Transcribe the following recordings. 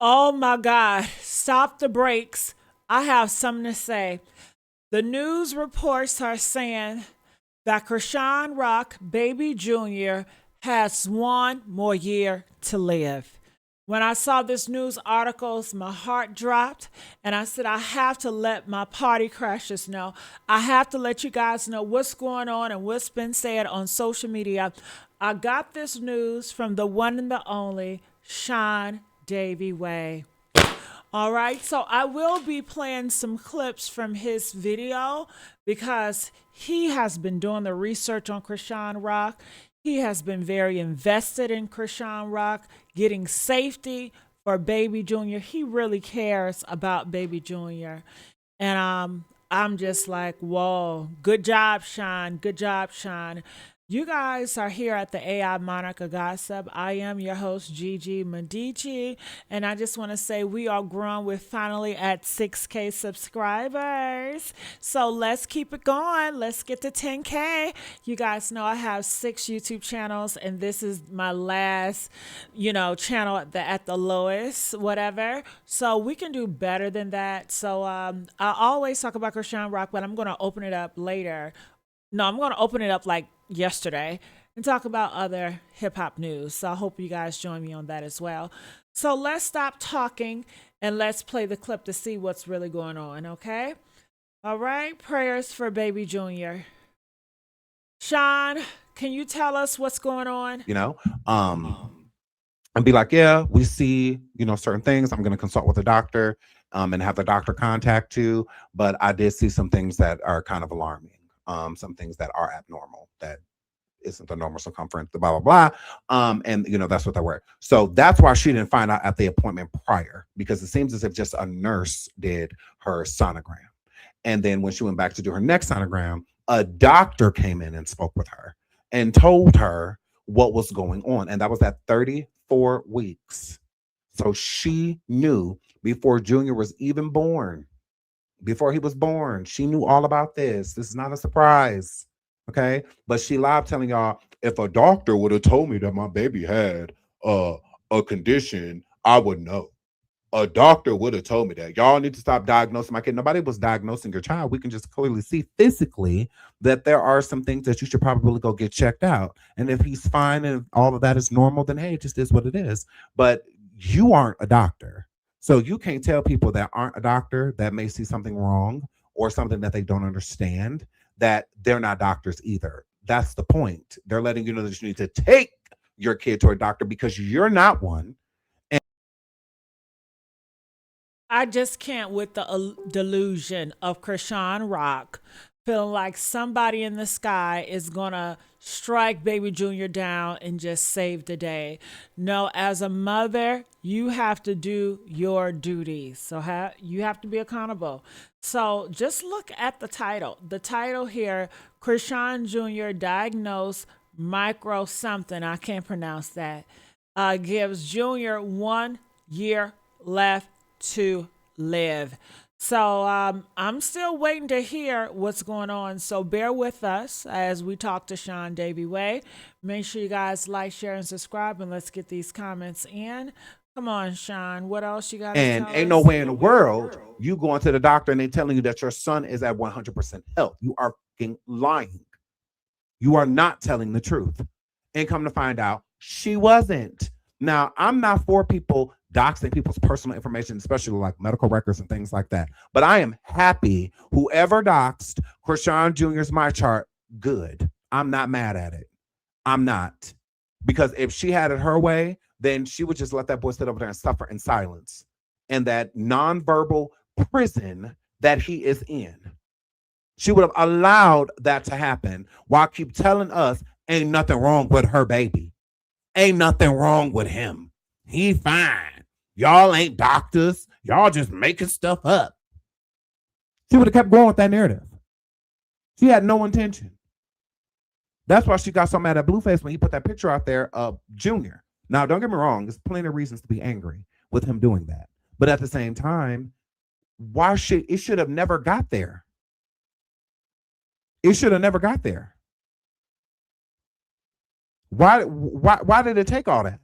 Oh my God. Stop the brakes. I have something to say. The news reports are saying that Chrisean Rock, baby Jr., has one more year to live. When I saw this news articles, my heart dropped, and I said, I have to let my party crashers know. I have to let you guys know what's going on and what's been said on social media. I got this news from the one and the only Sean Davy Way. All right, so I will be playing some clips from his video because he has been doing the research on Chrisean Rock. He has been very invested in Chrisean Rock, getting safety for Baby Junior. He really cares about Baby Junior. And I'm just like, whoa, good job, Sean. Good job, Sean. You guys are here at the AI Monica Gossip. I am your host, Gigi Medici, and I just want to say we are growing. We're finally at 6K subscribers. So let's keep it going. Let's get to 10K. You guys know I have 6 YouTube channels, and this is my last, channel at the lowest, whatever. So we can do better than that. So I always talk about Chrisean Rock, but I'm going to open it up later. No, I'm going to open it up like yesterday and talk about other hip hop news. So I hope you guys join me on that as well. So let's stop talking and let's play the clip to see what's really going on, okay? All right, prayers for Baby Junior. Sean, can you tell us what's going on? And be like, yeah, we see, certain things. I'm going to consult with the doctor, and have the doctor contact you. But I did see some things that are kind of alarming. Some things that are abnormal, that isn't the normal circumference, the blah, blah, blah. And, that's what they were. So that's why she didn't find out at the appointment prior, because it seems as if just a nurse did her sonogram. And then when she went back to do her next sonogram, a doctor came in and spoke with her and told her what was going on. And that was at 34 weeks. So she knew before Junior was even born. Before he was born, she knew all about this. This is not a surprise. Okay. But she lied telling y'all, if a doctor would have told me that my baby had a condition, I would know. A doctor would have told me that. Y'all need to stop diagnosing my kid. Nobody was diagnosing your child. We can just clearly see physically that there are some things that you should probably go get checked out. And if he's fine and all of that is normal, then hey, it just is what it is. But you aren't a doctor. So you can't tell people that aren't a doctor that may see something wrong or something that they don't understand that they're not doctors either. That's the point. They're letting you know that you need to take your kid to a doctor because you're not one. I just can't with the delusion of Chrisean Rock feeling like somebody in the sky is going to strike Baby Junior down and just save the day. No, as a mother, you have to do your duties. So you have to be accountable. So just look at the title. The title here, Chrisean Jr. diagnosed micro something. I can't pronounce that. Gives Junior 1 year left to live. So I'm still waiting to hear what's going on. So bear with us as we talk to Sean Davy Way. Make sure you guys like, share, and subscribe, and let's get these comments in. Come on, Sean. What else you got to And tell ain't no us? way in the world you going to the doctor and they telling you that your son is at 100% health. You are fucking lying. You are not telling the truth. And come to find out, she wasn't. Now, I'm not for people doxing people's personal information, especially like medical records and things like that. But I am happy whoever doxed Chrisean Jr.'s my chart, good. I'm not mad at it. I'm not. Because if she had it her way, then she would just let that boy sit over there and suffer in silence in that nonverbal prison that he is in. She would have allowed that to happen while keep telling us ain't nothing wrong with her baby. Ain't nothing wrong with him. He fine. Y'all ain't doctors. Y'all just making stuff up. She would have kept going with that narrative. She had no intention. That's why she got so mad at Blueface when he put that picture out there of Junior. Now, don't get me wrong. There's plenty of reasons to be angry with him doing that. But at the same time, it should have never got there. It should have never got there. Why did it take all that?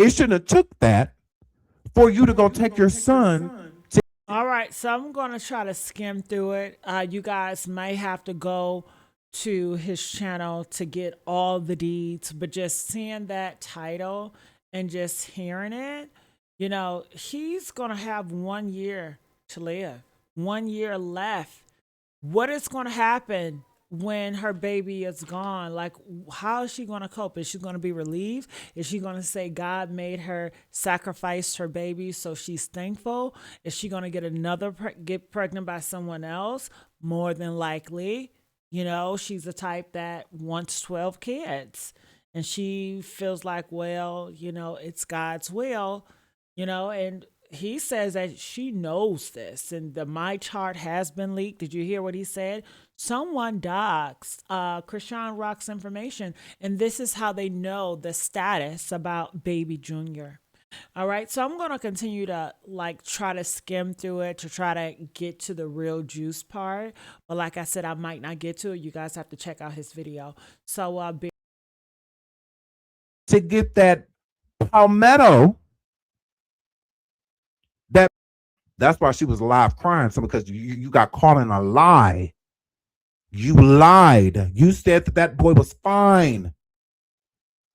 It shouldn't have took that for you to go take your son. All right, so I'm going to try to skim through it. You guys may have to go to his channel to get all the deeds, but just seeing that title and just hearing it, he's going to have 1 year to live, 1 year left. What is going to happen when her baby is gone? Like, how is she going to cope? Is she going to be relieved? Is she going to say God made her sacrifice her baby, so she's thankful? Is she going to get get pregnant by someone else? More than likely. She's the type that wants 12 kids, and she feels like, well, it's God's will, and he says that she knows this, and the my chart has been leaked. Did you hear what he said? Someone docs Chrisean Rock's information, and this is how they know the status about baby Junior. All right, so I'm gonna continue to try to skim through it to try to get to the real juice part. But like I said, I might not get to it. You guys have to check out his video. So to get that palmetto, that's why she was live crying. So because you got caught in a lie. You lied. You said that boy was fine.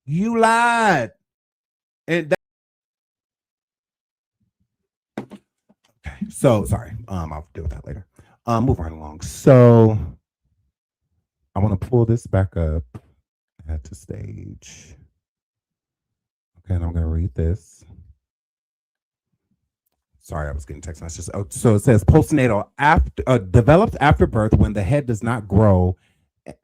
You lied. And okay. So sorry. I'll deal with that later. Move right along. So I want to pull this back up at the stage. Okay, and I'm gonna read this. Sorry, I was getting text messages. Oh, so it says postnatal develops after birth when the head does not grow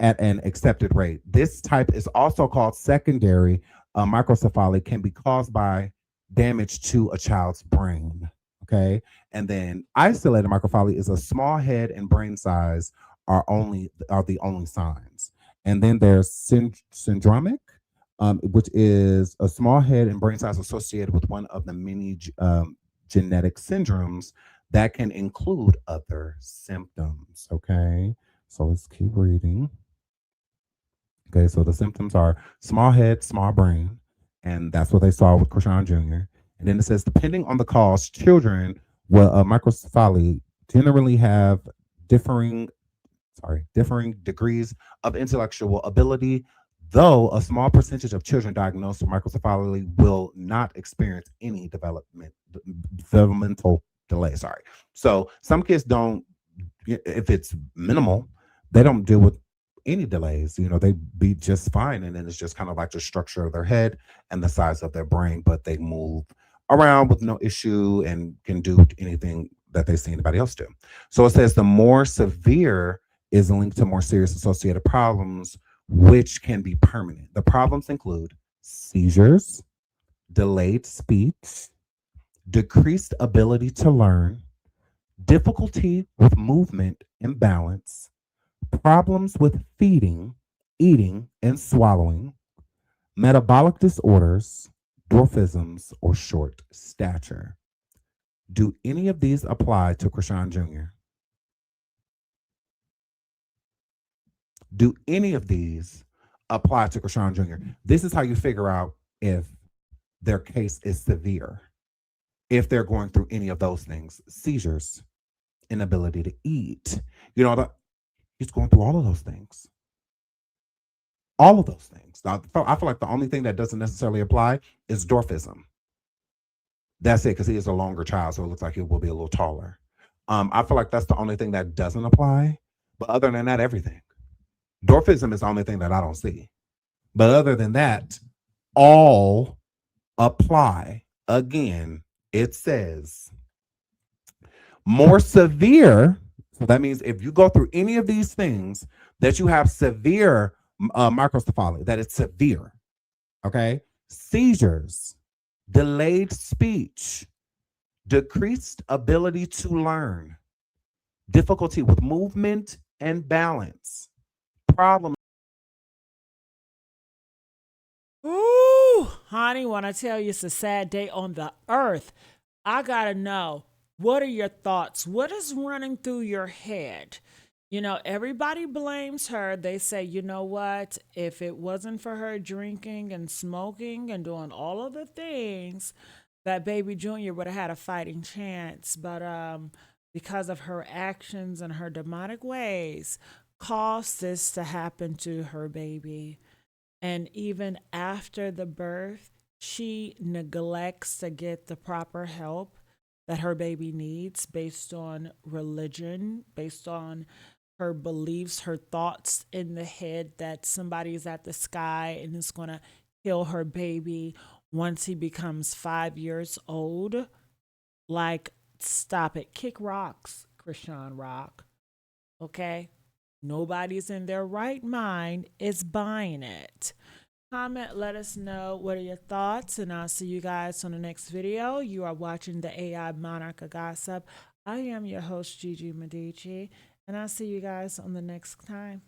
at an accepted rate. This type is also called secondary microcephaly, can be caused by damage to a child's brain. Okay, and then isolated microcephaly is a small head and brain size are the only signs. And then there's syndromic, which is a small head and brain size associated with one of the many genetic syndromes that can include other symptoms. Okay, so let's keep reading. Okay, so the symptoms are small head, small brain, and that's what they saw with Chrisean Jr. And then it says, depending on the cause, children with microcephaly generally have differing degrees of intellectual ability, though a small percentage of children diagnosed with microcephaly will not experience any developmental delay. So some kids don't, if it's minimal, they don't deal with any delays. They be just fine, and then it's just kind of like the structure of their head and the size of their brain, but they move around with no issue and can do anything that they see anybody else do. So it says the more severe is linked to more serious associated problems, which can be permanent. The problems include seizures, delayed speech, decreased ability to learn, difficulty with movement and balance, problems with feeding, eating, and swallowing, metabolic disorders, dwarfisms, or short stature. Do any of these apply to Chrisean Jr.? Do any of these apply to Chrisean Jr.? This is how you figure out if their case is severe. If they're going through any of those things, seizures, inability to eat, he's going through all of those things. All of those things. Now, I feel like the only thing that doesn't necessarily apply is dwarfism. That's it, because he is a longer child, so it looks like he will be a little taller. I feel like that's the only thing that doesn't apply. But other than that, everything. Dwarfism is the only thing that I don't see. But other than that, all apply. Again, it says more severe. So that means if you go through any of these things, that you have severe microcephaly, that it's severe. Okay? Seizures, delayed speech, decreased ability to learn, difficulty with movement and balance, problem. Ooh, honey, when I tell you it's a sad day on the earth, I gotta know, what are your thoughts? What is running through your head? You know, everybody blames her. They say, you know what? If it wasn't for her drinking and smoking and doing all of the things, that baby Junior would have had a fighting chance. But because of her actions and her demonic ways, caused this to happen to her baby. And even after the birth, she neglects to get the proper help that her baby needs based on religion, based on her beliefs, her thoughts in the head that somebody is at the sky and is going to kill her baby once he becomes 5 years old. Like, stop it. Kick rocks, Chrisean Rock. Okay? Nobody's in their right mind is buying it. Comment, let us know what are your thoughts, and I'll see you guys on the next video. You are watching the AI Monarch of Gossip. I am your host, Gigi Medici, and I'll see you guys on the next time.